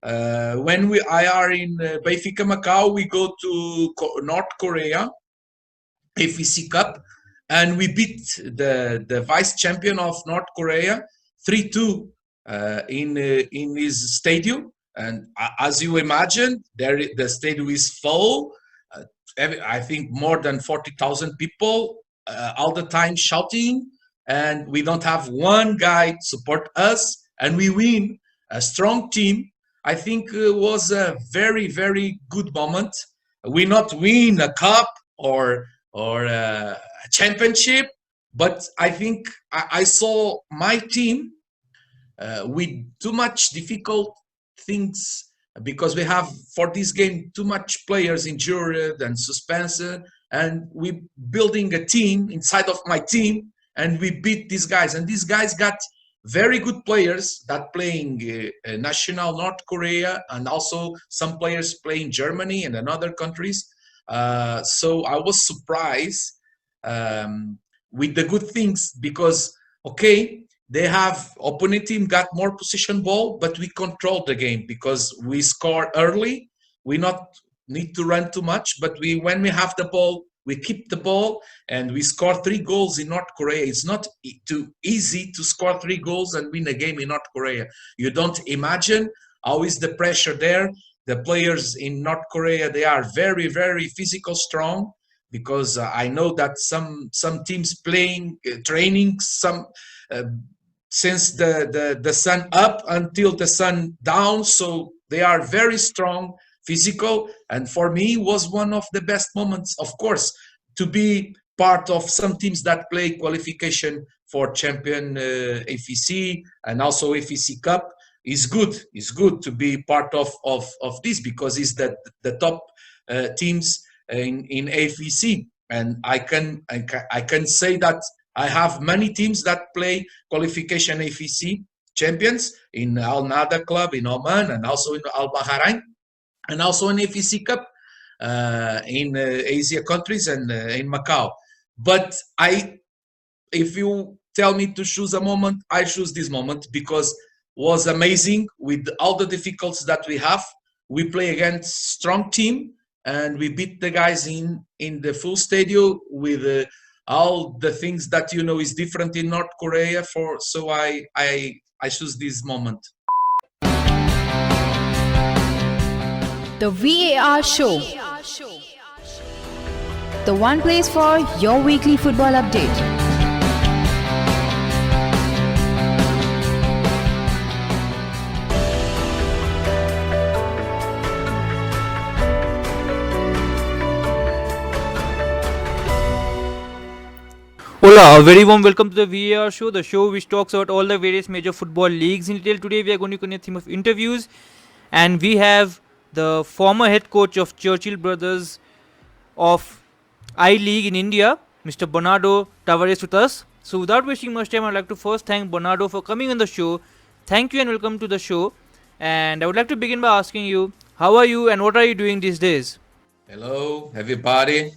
When I are in Benfica Macau, we go to North Korea, AFC Cup, and we beat the vice champion of North Korea 3-2 in his stadium. And as you imagine, the stadium is full. I think more than 40,000 people all the time shouting, and we don't have one guy to support us, and we win. A strong team. I think it was a very, very good moment. We not win a cup or a championship, but I think I saw my team with too much difficult things, because we have for this game too much players injured and suspended, and we building a team inside of my team, and we beat these guys. And these guys got very good players that playing national North Korea, and also some players playing Germany and in other countries. So I was surprised with the good things, because okay, they have opponent team got more possession ball, but we control the game because we score early. We not need to run too much, but when we have the ball, we keep the ball, and we score 3 goals in North Korea. It's not too easy to score 3 goals and win a game in North Korea. You don't imagine how is the pressure there. The players in North Korea, they are very, very physical strong, because I know that some teams playing, training since the sun up until the sun down. So they are very strong, physical, and for me was one of the best moments, of course, to be part of some teams that play qualification for champion AFC and also AFC Cup. Is good. It's good to be part of this, because it's the top teams in AFC, and I can say that I have many teams that play qualification AFC champions in Al Nada club in Oman, and also in Al Bahrain, and also in AFC Cup in Asia countries and in Macau. But if you tell me to choose a moment, I choose this moment, because it was amazing with all the difficulties that we have. We play against strong team, and we beat the guys in the full stadium with all the things that is different in North Korea. So I choose this moment. The VAR Show. The one place for your weekly football update. Hola, a very warm welcome to the VAR show, the show which talks about all the various major football leagues in detail. Today we are going to continue the theme of interviews, and we have the former head coach of Churchill Brothers of I-League in India, Mr. Bernardo Tavares, with us. So without wasting much time, I'd like to first thank Bernardo for coming on the show. Thank you and welcome to the show. And I would like to begin by asking you, how are you and what are you doing these days? Hello, everybody.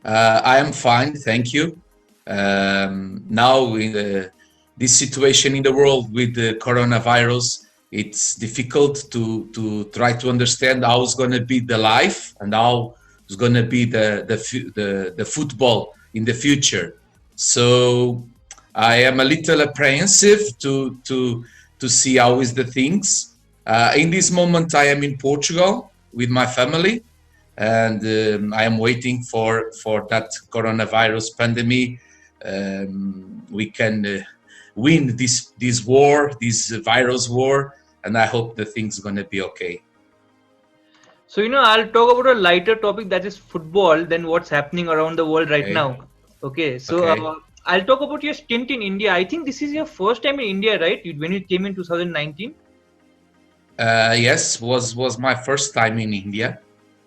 I am fine, thank you. Now in this situation in the world with the coronavirus, it's difficult to try to understand how it's going to be the life and how it's going to be the football in the future. So I am a little apprehensive to see how is the things. In this moment, I am in Portugal with my family, and I am waiting for that coronavirus pandemic. We can win this war, this virus war, and I hope the thing's gonna be okay. So I'll talk about a lighter topic, that is football, than what's happening around the world right now. Okay, so I'll talk about your stint in India. I think this is your first time in India, right? When you came in 2019. Yes, was my first time in India.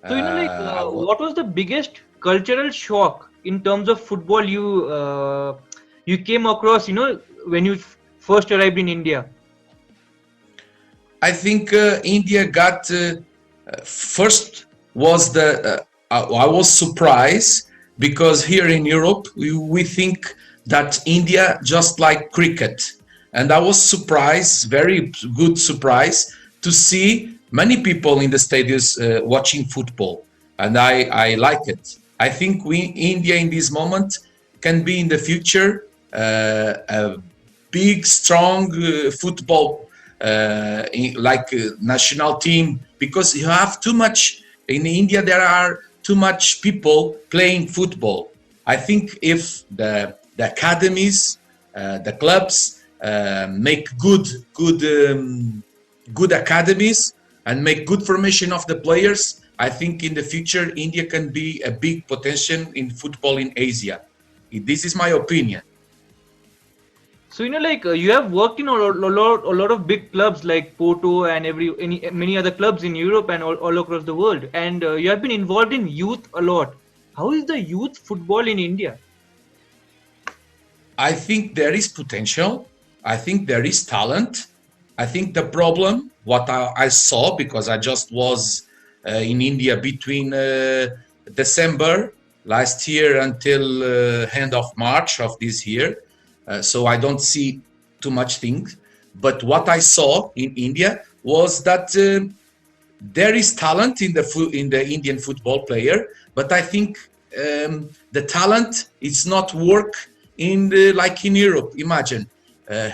So what was the biggest cultural shock in terms of football you came across, when you first arrived in India? I think India got first was I was surprised, because here in Europe we think that India just like cricket, and I was surprised, very good surprise, to see many people in the stadiums watching football, and I like it. I think India in this moment can be in the future a big, strong football national team, because you have too much in India. There are too much people playing football. I think if the academies, the clubs make good academies and make good formation of the players, I think in the future India can be a big potential in football in Asia. This is my opinion. So you have worked in a lot of big clubs like Porto and many other clubs in Europe and all across the world, and you have been involved in youth a lot. How is the youth football in India? I think there is potential. I think there is talent. I think the problem, what I saw, because I just was in India between December last year until end of March of this year. So I don't see too much things. But what I saw in India was that there is talent in the Indian football player, but I think the talent is not work like in Europe. Imagine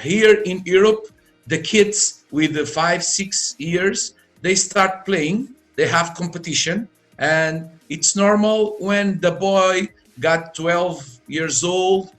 here in Europe, the kids with 5-6 years, they start playing, they have competition, and it's normal when the boy got 12 years old,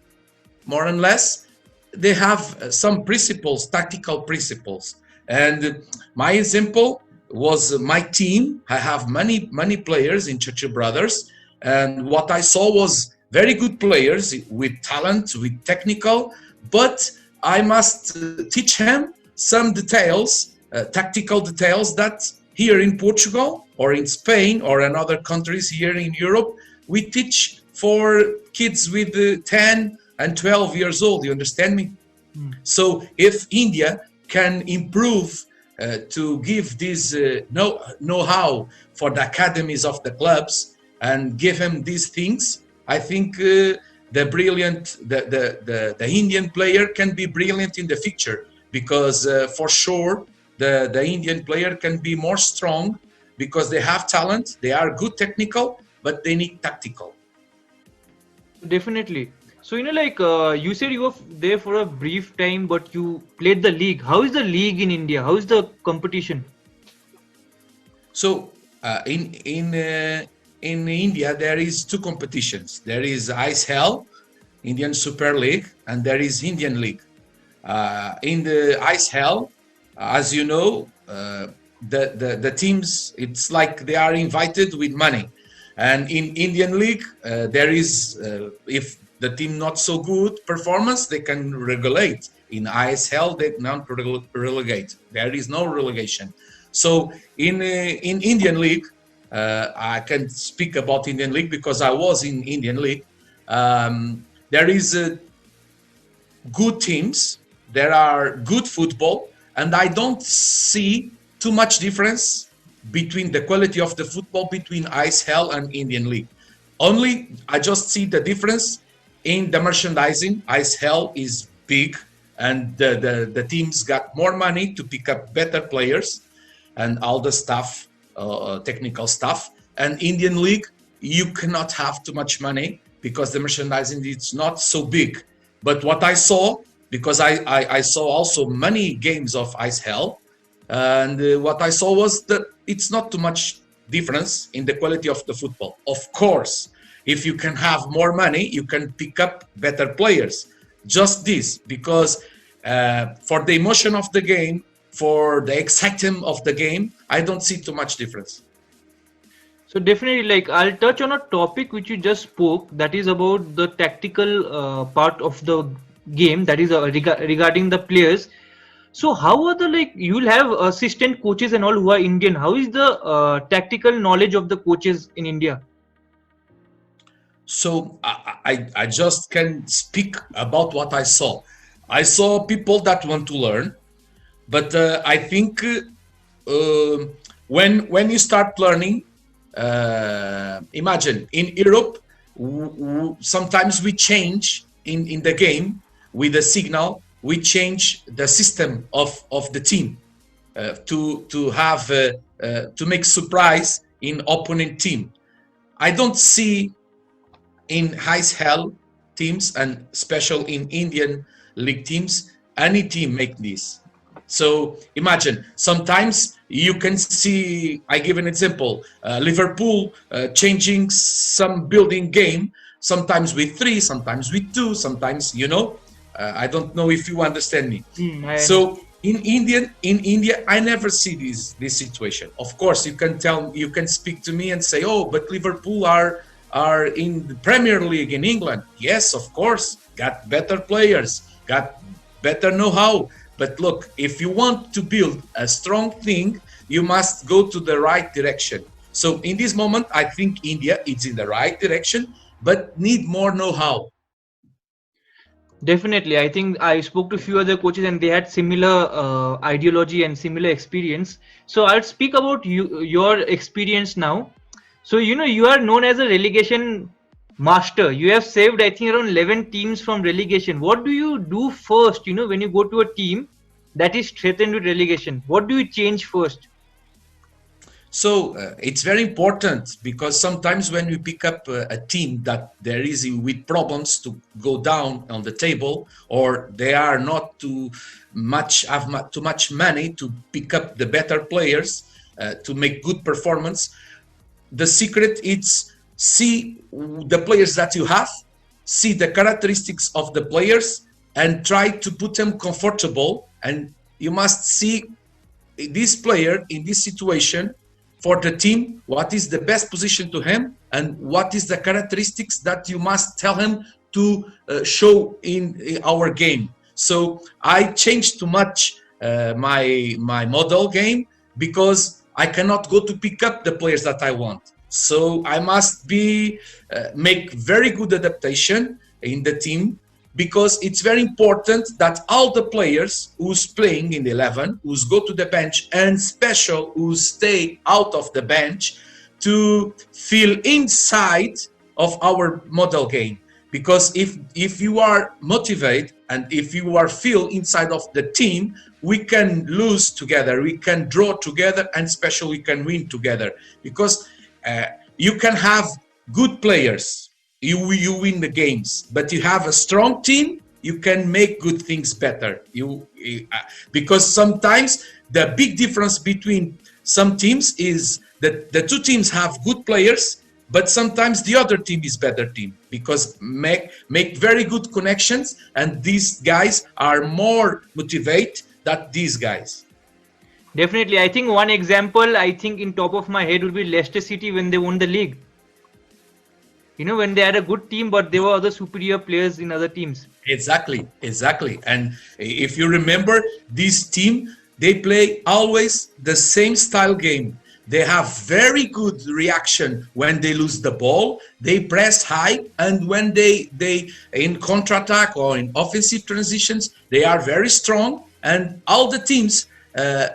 more and less, they have some principles, tactical principles. And my example was my team. I have many players in Churchill Brothers, and what I saw was very good players with talent, with technical, but I must teach him some details, tactical details that here in Portugal or in Spain or in other countries here in Europe, we teach for kids with 10 and 12 years old. You understand me? So if India can improve to give this know-how for the academies of the clubs and give him these things, I think the Indian player can be brilliant in the future, because for sure the Indian player can be more strong because they have talent, they are good technical, but they need tactical. Definitely. So you said you were there for a brief time, but you played the league. How is the league in India? How is the competition? So in India there is two competitions. There is ISL, Indian Super League, and there is Indian League. In the ISL, as you know, the teams, it's like they are invited with money. And in Indian League, there is, if the team not so good performance, they can relegate. In ISL, they not relegate. There is no relegation. So in Indian League, I can speak about Indian League because I was in Indian League. There is good teams, there are good football, and I don't see too much difference between the quality of the football between ISL and Indian League. Only I just see the difference in the merchandising. ISL is big, and the teams got more money to pick up better players and all the stuff, technical stuff. And Indian League, you cannot have too much money because the merchandising is not so big. But what I saw, because I saw also many games of ISL, and what I saw was that it's not too much difference in the quality of the football. Of course, if you can have more money, you can pick up better players. Just this, because for the emotion of the game, for the excitement of the game, I don't see too much difference. So definitely, I'll touch on a topic which you just spoke, that is about the tactical part of the game, that is regarding the players. So how are you'll have assistant coaches and all who are Indian. How is the tactical knowledge of the coaches in India? So I just can speak about what I saw. I saw people that want to learn, but I think when you start learning, imagine in Europe, sometimes we change in the game with the signal, we change the system of the team. to make surprise in opponent team. I don't see in ISL teams and special in Indian league teams any team make this. So imagine sometimes you can see, I give an example, Liverpool changing some building game, sometimes with 3, sometimes with 2, sometimes, I don't know if you understand me. So in India, I never see this situation. Of course, you can speak to me and say, oh, but Liverpool are in the Premier League in England. Yes, of course, got better players, got better know-how. But look, if you want to build a strong thing, you must go to the right direction. So in this moment, I think India is in the right direction, but need more know-how. Definitely. I think I spoke to a few other coaches and they had similar ideology and similar experience. So I'll speak about your experience now. So, you are known as a relegation master. You have saved, I think, around 11 teams from relegation. What do you do first, when you go to a team that is threatened with relegation? What do you change first? So it's very important because sometimes when we pick up a team that there is with problems to go down on the table, or they are not too much money to pick up the better players to make good performance, the secret is see the players that you have, see the characteristics of the players, and try to put them comfortable. And you must see this player in this situation for the team, what is the best position to him, and what is the characteristics that you must tell him to show in our game. So I changed too much my model game because I cannot go to pick up the players that I want. So I must make very good adaptation in the team, because it's very important that all the players who's playing in the 11, who's go to the bench, and special who stay out of the bench, to feel inside of our model game. Because if you are motivated and if you are feel inside of the team, we can lose together, we can draw together, and especially we can win together. Because you can have good players, you win the games, but you have a strong team, you can make good things better. Because sometimes the big difference between some teams is that the two teams have good players, but sometimes the other team is better team, because make very good connections, and these guys are more motivated than these guys. Definitely. I think one example, in top of my head would be Leicester City when they won the league. When they had a good team, but there were other superior players in other teams. Exactly. And if you remember, this team, they play always the same style game. They have very good reaction when they lose the ball. They press high, and when they in counter-attack or in offensive transitions, they are very strong. And all the teams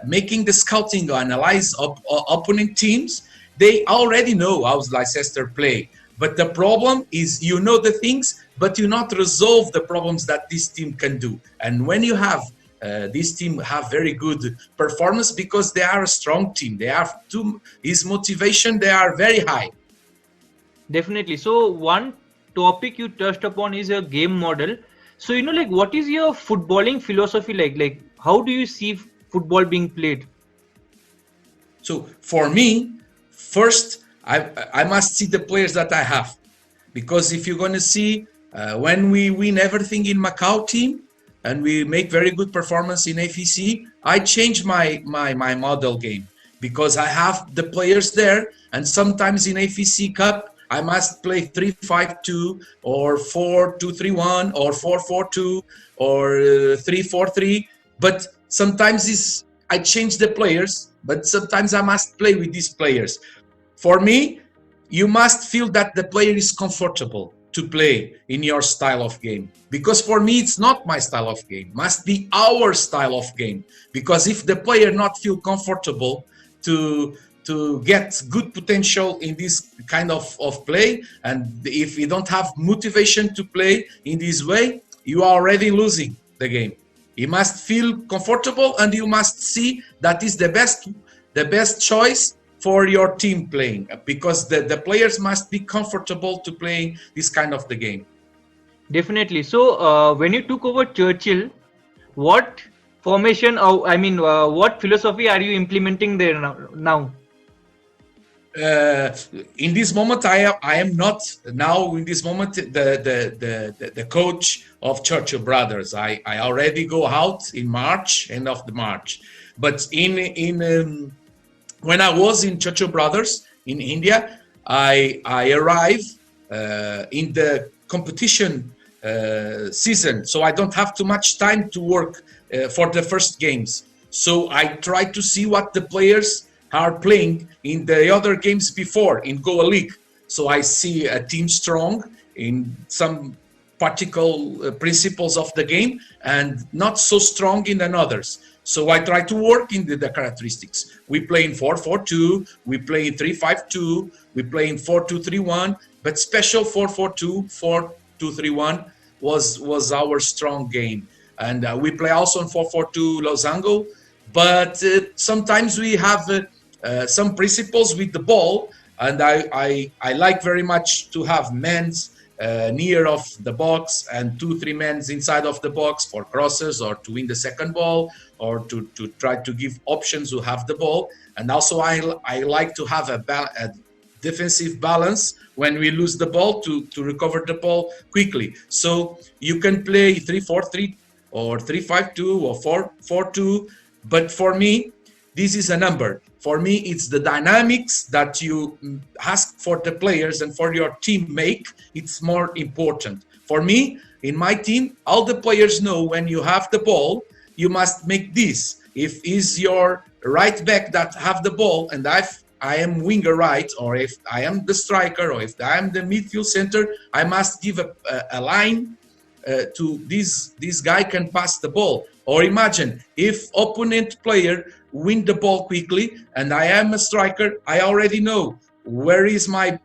making the scouting or analyze of opponent teams, they already know how Leicester play. But the problem is, the things, but you not resolve the problems that this team can do. And when you have this team have very good performance, because they are a strong team, they have his motivation, they are very high. Definitely. So one topic you touched upon is your game model. So what is your footballing philosophy like? Like, how do you see football being played? So for me, first, I must see the players that I have, because if you're going to see when we win everything in Macau team and we make very good performance in AFC, I change my model game, because I have the players there, and sometimes in AFC Cup I must play 3-5-2 or 4-2-3-1 or 4-4-2 or 3-4-3, but sometimes I change the players, but sometimes I must play with these players. For me, you must feel that the player is comfortable to play in your style of game. Because for me, it's not my style of game. It must be our style of game. Because if the player not feel comfortable to get good potential in this kind of play, and if you don't have motivation to play in this way, you are already losing the game. You must feel comfortable, and you must see that is the best choice for your team playing, because the players must be comfortable to play this kind of the game. Definitely. So, when you took over Churchill, what formation, or what philosophy are you implementing there now? In this moment, I am not now. In this moment, the coach of Churchill Brothers. I already go out in March, end of the March. But when I was in Churchill Brothers in India, I arrived in the competition season, so I don't have too much time to work for the first games. So I try to see what the players are playing in the other games before in Goa League. So I see a team strong in some particular principles of the game and not so strong in others. So I try to work in the characteristics. We play in 4-4-2, we play in 3-5-2, we play in 4-2-3-1, but special 4-4-2, 4-2-3-1 was our strong game. And we play also in 4-4-2 losango, but sometimes we have some principles with the ball, and I like very much to have men's near of the box and 2-3 men inside of the box for crosses or to win the second ball or to try to give options who have the ball. And also I like to have a defensive balance when we lose the ball to recover the ball quickly. So you can play 3-4-3 or 3-5-2 or 4-4-2, but for me, this is a number. For me, it's the dynamics that you ask for the players and for your team make. It's more important. For me, in my team, all the players know when you have the ball, you must make this. If is your right back that have the ball and I am winger right, or if I am the striker, or if I am the midfield center, I must give a line to this guy can pass the ball. Or imagine if opponent player win the ball quickly and I am a striker, I already know where is my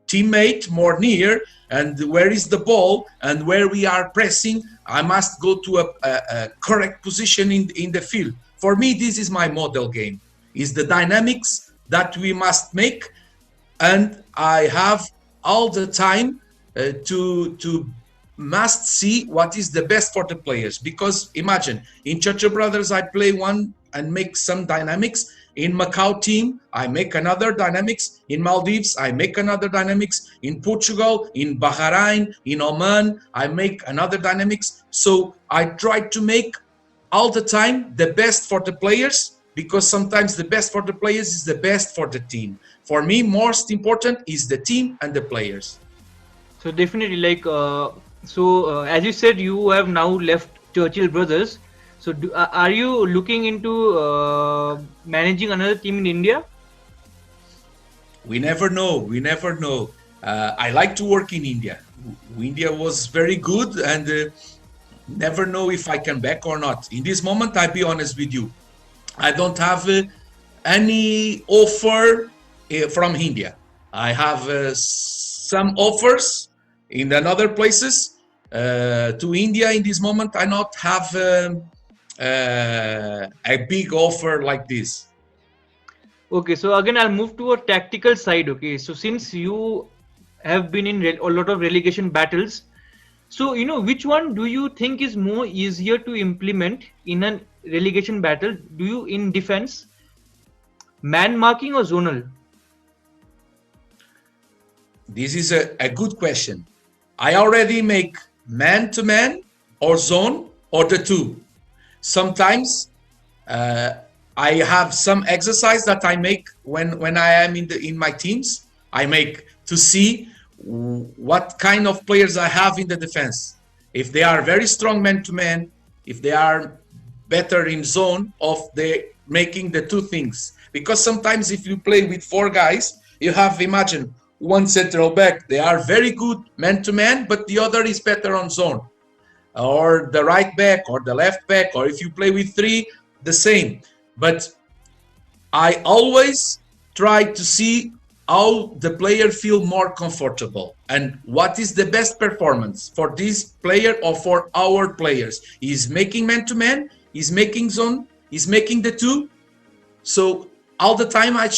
teammate more near, and where is the ball, and where we are pressing. I must go to a correct position in the field. For me, this is my model game. Is the dynamics that we must make, and I have all the time to must see what is the best for the players. Because imagine in Churchill Brothers I play one and make some dynamics. In Macau team I make another dynamics. In Maldives I make another dynamics. In Portugal, in Bahrain, in Oman I make another dynamics. So I try to make all the time the best for the players, because sometimes the best for the players is the best for the team. For me, most important is the team and the players. So definitely, as you said, you have now left Churchill Brothers. So are you looking into managing another team in India? We never know. I like to work in India. India was very good, and never know if I can back or not. In this moment, I'll be honest with you. I don't have any offer from India. I have some offers in other places. To India in this moment, I not have a big offer like this. Okay, so again, I'll move to a tactical side. Okay, so since you have been in a lot of relegation battles, so which one do you think is more easier to implement in a relegation battle? Do you in defense, man marking or zonal? This is a good question. I already make man-to-man or zone or the two. Sometimes I have some exercise that I make when I am in my teams. I make to see what kind of players I have in the defense. If they are very strong man-to-man, if they are better in zone, of they making the two things. Because sometimes if you play with four guys, you have, imagine, one central back, they are very good man-to-man, but the other is better on zone. Or the right back or the left back, or if you play with three, the same. But I always try to see how the player feel more comfortable and what is the best performance for this player or for our players. He's making man-to-man, he's making zone, he's making the two. So all the time I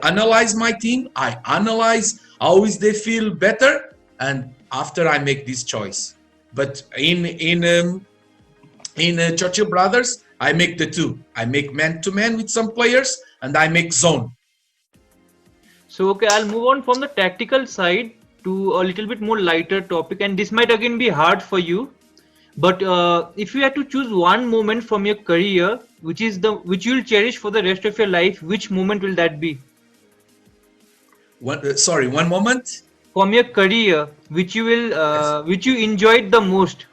analyze my team, I analyze how is they feel better, and after I make this choice. But in Churchill Brothers, I make the two. I make man-to-man with some players, and I make zone. So okay, I'll move on from the tactical side to a little bit more lighter topic, and this might again be hard for you. But if you had to choose one moment from your career, which you'll cherish for the rest of your life, which moment will that be? One moment. From your career, which you enjoyed the most.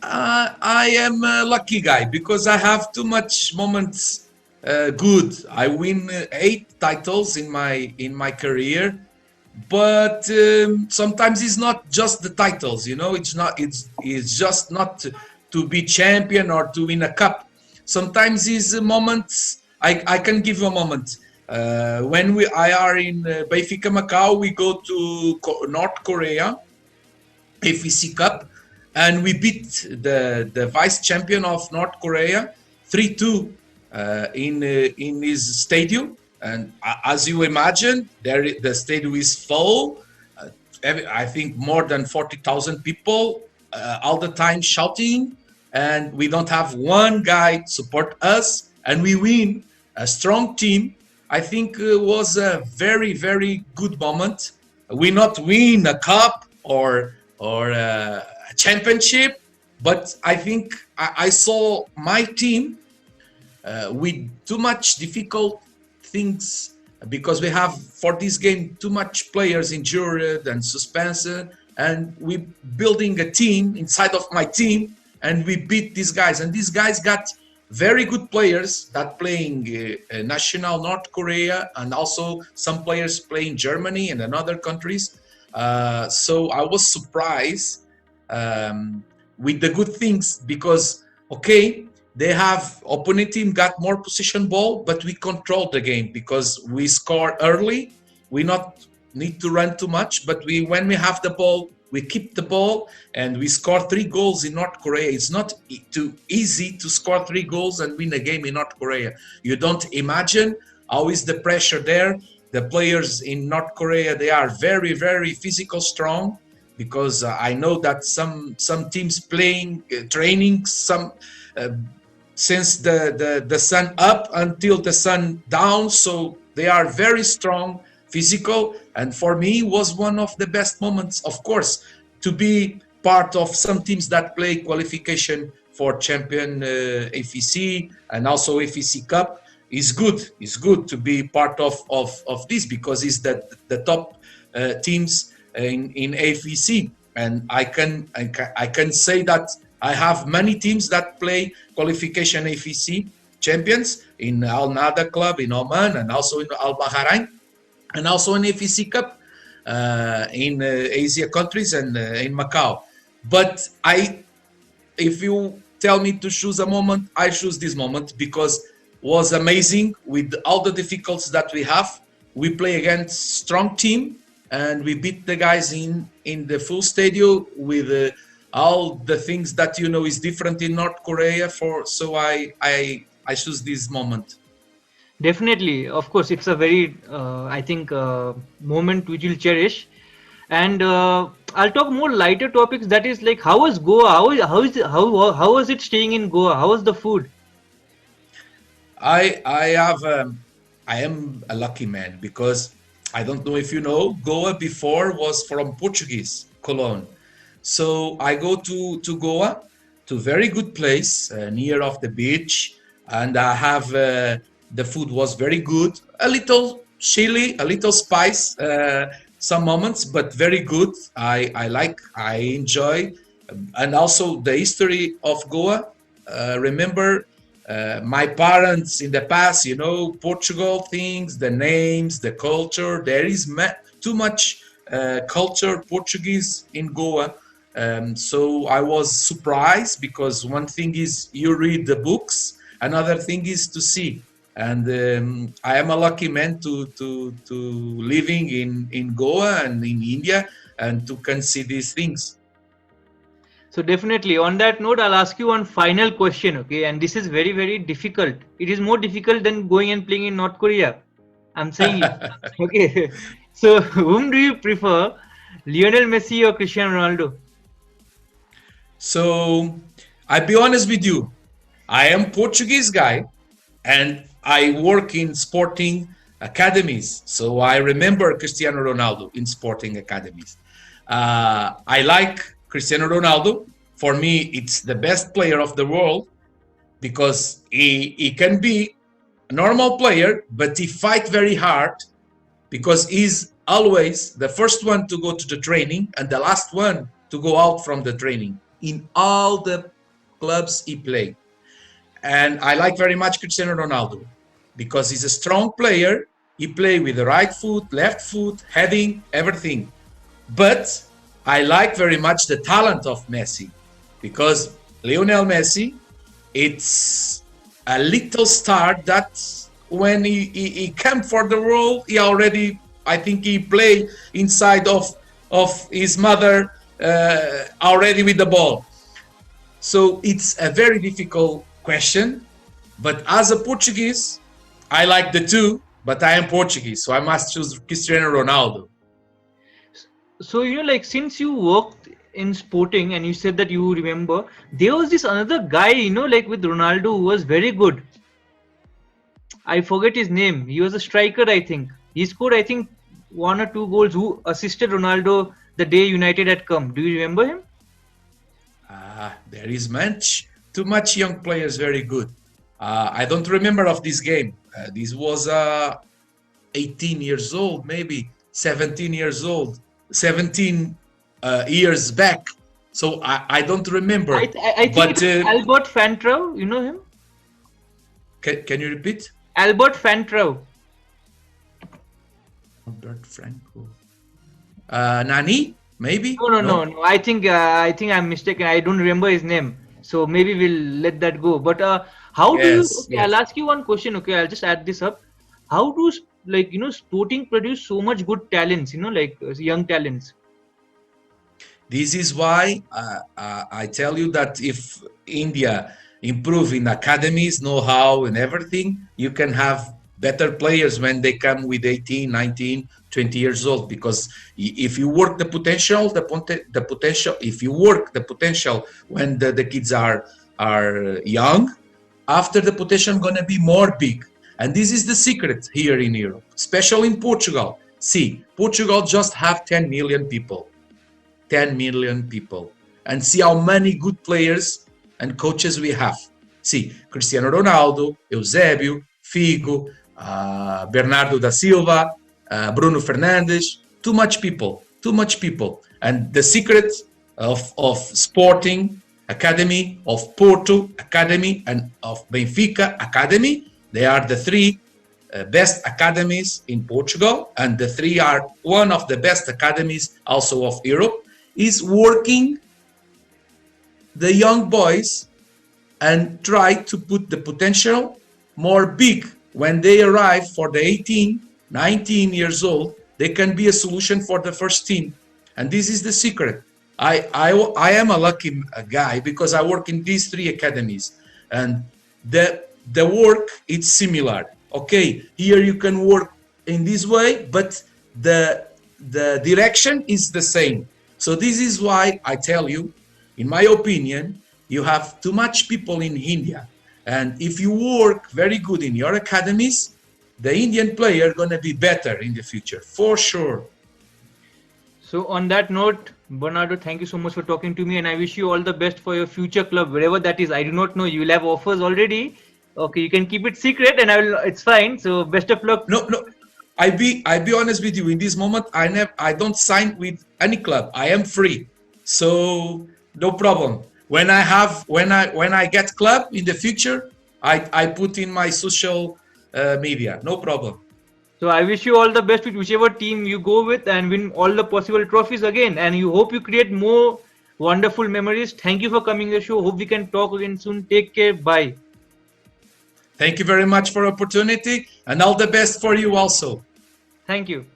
I am a lucky guy because I have too much moments. Good. I win 8 titles in my career, but sometimes it's not just the titles. It's just not to be champion or to win a cup. Sometimes it's moments. I can give you a moment. When I are in Benfica Macau, we go to North Korea, AFC Cup, and we beat the vice champion of North Korea 3-2 in his stadium. And as you imagine, the stadium is full. I think more than 40,000 people all the time shouting, and we don't have one guy support us, and we win. A strong team. I think it was a very, very good moment. We not win a cup or a championship, but I think I saw my team with too much difficult things because we have for this game too much players injured and suspended, and we building a team inside of my team, and we beat these guys, and these guys got very good players that playing national North Korea, and also some players playing Germany and in other countries. So I was surprised with the good things because, okay, they have opponent team got more possession ball, but we controlled the game because we score early. We not need to run too much, but when we have the ball, we keep the ball, and we score 3 goals in North Korea. It's not too easy to score 3 goals and win a game in North Korea. You don't imagine how is the pressure there. The players in North Korea, they are very, very physical strong, because I know that some teams playing, training since the sun up until the sun down. So they are very strong, physical, and for me was one of the best moments, of course, to be part of some teams that play qualification for champion AFC and also AFC Cup. Is good. It's good to be part of this because it's the top teams in AFC, and I can say that I have many teams that play qualification AFC champions in Al Nada club in Oman, and also in Al Bahrain, and also in AFC Cup in Asia countries and in Macau. But if you tell me to choose a moment, I choose this moment because was amazing with all the difficulties that we have. We play against strong team and we beat the guys in the full stadium with all the things that is different in North Korea. So I choose this moment. Definitely, of course, it's a very I think moment which you'll cherish. And I'll talk more lighter topics. That is like, how was Goa? How was it staying in Goa? How was the food? I am a lucky man because I don't know if you know, Goa before was from Portuguese Cologne. So I go to Goa, to very good place near of the beach, and I have the food was very good, a little chili, a little spice, some moments, but very good. I enjoy, and also the history of Goa. Remember. My parents in the past, Portugal things, the names, the culture. There is too much culture Portuguese in Goa. So I was surprised because one thing is you read the books, another thing is to see. And I am a lucky man to living in Goa and in India and to can see these things. So definitely on that note, I'll ask you one final question, okay? And this is very, very difficult. It is more difficult than going and playing in North Korea. I'm saying it. Okay. So whom do you prefer, Lionel Messi or Cristiano Ronaldo? So I'll be honest with you. I am Portuguese guy and I work in sporting academies. So I remember Cristiano Ronaldo in sporting academies. I like Cristiano Ronaldo. For me, it's the best player of the world because he can be a normal player, but he fight very hard because he's always the first one to go to the training and the last one to go out from the training in all the clubs he played. And I like very much Cristiano Ronaldo because he's a strong player. He play with the right foot, left foot, heading, everything. But I like very much the talent of Messi because Lionel Messi, it's a little star that when he came for the world, he already, I think he played inside of his mother already with the ball. So it's a very difficult question, but as a Portuguese, I like the two, but I am Portuguese, so I must choose Cristiano Ronaldo. So, like since you worked in sporting and you said that you remember, there was this another guy, like with Ronaldo who was very good. I forget his name. He was a striker, I think. He scored, I think, 1 or 2 goals who assisted Ronaldo the day United had come. Do you remember him? There is too much young players very good. I don't remember of this game. This was 18 years old, maybe 17 years old, 17 years back. So I don't remember. I think it's Albert Fantrau. You know him? Can you repeat? Albert Fantrau. Albert Franco. Nani? Maybe? No. I think I'm mistaken. I don't remember his name. So maybe we'll let that go. But how do you? Okay, I'll ask you one question. Okay, I'll just add this up. How do sporting produce so much good talents? Young talents. This is why I tell you that if India improve in academies, know-how and everything, you can have better players when they come with 18, 19, 20 years old. Because if you work the potential, if you work the potential when the kids are young, after the potential gonna be more big. And this is the secret here in Europe, especially in Portugal. See, Portugal just have 10 million people. 10 million people. And see how many good players and coaches we have. See, Cristiano Ronaldo, Eusébio, Figo, Bernardo da Silva, Bruno Fernandes, too much people. And the secret of Sporting Academy, of Porto Academy, and of Benfica Academy, they are the 3 best academies in Portugal, and the 3 are one of the best academies also of Europe, is working the young boys and try to put the potential more big. When they arrive for the 18, 19 years old, they can be a solution for the first team. And this is the secret. I am a lucky guy because I work in these 3 academies, and the work is similar. Okay, here you can work in this way, but the direction is the same. So this is why I tell you, in my opinion, you have too much people in India. And if you work very good in your academies, the Indian player gonna be better in the future, for sure. So on that note, Bernardo, thank you so much for talking to me, and I wish you all the best for your future club, wherever that is. I do not know. You will have offers already. Okay, you can keep it secret, and it's fine. So best of luck. No. I be honest with you. In this moment, I don't sign with any club. I am free, so no problem. When I get club in the future, I put in my social media. No problem. So I wish you all the best with whichever team you go with, and win all the possible trophies again. And you hope you create more wonderful memories. Thank you for coming to the show. Hope we can talk again soon. Take care. Bye. Thank you very much for opportunity, and all the best for you also. Thank you.